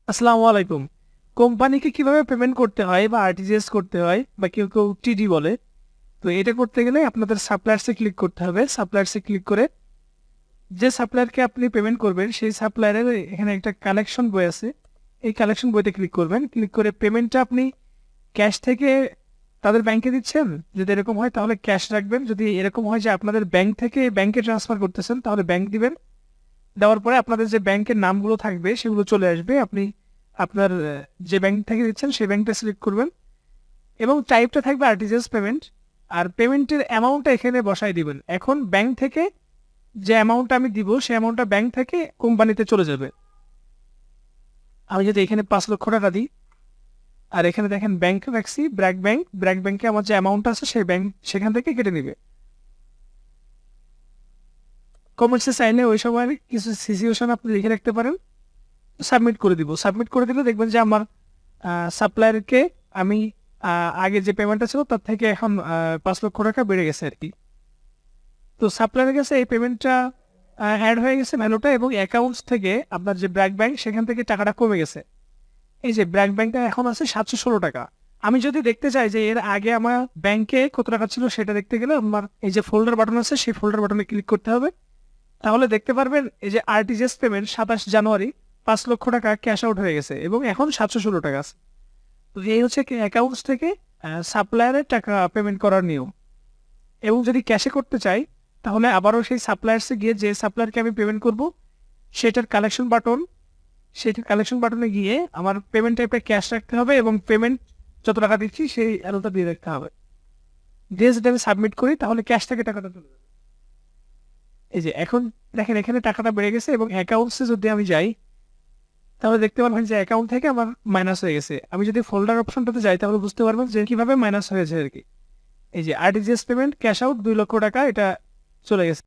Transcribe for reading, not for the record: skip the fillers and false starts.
আসসালামু আলাইকুম। কোম্পানিকে কিভাবে পেমেন্ট করতে হয় বা আরটিজিএস করতে হয় বা কেউ কেউ টিডি বলে। তো এটা করতে গেলে আপনাদের সাপ্লায়ার্সে ক্লিক করতে হবে। সাপ্লায়ার্সে ক্লিক করে যে সাপ্লায়ারকে আপনি পেমেন্ট করবেন সেই সাপ্লায়ারের এখানে একটা কালেকশন বই আছে। এই কালেকশন বইতে ক্লিক করবেন। ক্লিক করে পেমেন্টটা আপনি ক্যাশ থেকে তাদের ব্যাংকে দিচ্ছেন, যদি এরকম হয় তাহলে ক্যাশ রাখবেন। যদি এরকম হয় যে আপনাদের ব্যাংক থেকে ব্যাংকে ট্রান্সফার করতেছেন তাহলে ব্যাংক দিবেন। দেওয়ার পরে আপনাদের যে ব্যাংকের নামগুলো থাকবে সেগুলো চলে আসবে। আপনি আপনার যে ব্যাংক থেকে দিচ্ছেন সেই ব্যাংকটা সিলেক্ট করবেন এবং টাইপটা থাকবে আরটিজিএস পেমেন্ট। আর পেমেন্টের অ্যামাউন্টটা এখানে বসাই দিবেন। এখন ব্যাংক থেকে যে অ্যামাউন্টটা আমি দিব সেই অ্যামাউন্টটা ব্যাংক থেকে কোম্পানিতে চলে যাবে। আমি যদি এখানে 5 লক্ষ টাকা দিই আর এখানে দেখেন ব্যাংক রাখছি ব্র্যাক ব্যাংকে আমার যে অ্যামাউন্টটা আছে সেই ব্যাংক সেখান থেকে কেটে নিবে। কমার্সে চাইলে ওই সময় কিছু সিচুয়েশন আপনি লিখে রাখতে পারেন। সাবমিট করে দিব। সাবমিট করে দিলে দেখবেন যে আমার সাপ্লায়ারকে আমি আগে যে পেমেন্টটা ছিল তার থেকে এখন 5 লক্ষ টাকা বেড়ে গেছে আর কি। তো সাপ্লায়ারের কাছে এই পেমেন্টটা অ্যাড হয়ে গেছে ভ্যালুটা, এবং অ্যাকাউন্টস থেকে আপনার যে ব্র্যাক ব্যাংক সেখান থেকে টাকাটা কমে গেছে। এই যে ব্র্যাক ব্যাংকটা এখন আছে 716 টাকা। আমি যদি দেখতে চাই যে এর আগে আমার ব্যাংকে কত টাকা ছিল সেটা দেখতে গেলে আমার এই যে ফোল্ডার বাটন আছে সেই ফোল্ডার বাটনে ক্লিক করতে হবে। তাহলে দেখতে পারবেন এই যে আরটিজিএস পেমেন্ট 27 জানুয়ারি 5 লক্ষ টাকা ক্যাশ আউট হয়ে গেছে এবং এখন 716 টাকা আছে। তো এই হচ্ছে অ্যাকাউন্টস থেকে সাপ্লায়ারের টাকা পেমেন্ট করার নিয়ম। এবং যদি ক্যাশে করতে চাই তাহলে আবারও সেই সাপ্লায়ার্সে গিয়ে যে সাপ্লায়ারকে আমি পেমেন্ট করব সেটার কালেকশন বাটনে গিয়ে আমার পেমেন্ট টাইপে ক্যাশ রাখতে হবে এবং পেমেন্ট যত টাকা দিচ্ছি সেই অ্যামাউন্টটা দিয়ে রাখতে হবে। দিয়ে যদি আমি সাবমিট করি তাহলে ক্যাশ থেকে টাকাটা চলে যাবে। এই যে এখন দেখেন এখানে টাকাটা বেড়ে গেছে এবং অ্যাকাউন্টসে যদি আমি যাই তাহলে দেখতে পারবেন যে অ্যাকাউন্ট থেকে আমার মাইনাস হয়ে গেছে। আমি যদি ফোল্ডার অপশনটাতে যাই তাহলে বুঝতে পারবেন যে কিভাবে মাইনাস হয়েছে আর কি। এই যে আরটিজিএস পেমেন্ট ক্যাশ আউট 2 লক্ষ টাকা এটা চলে গেছে।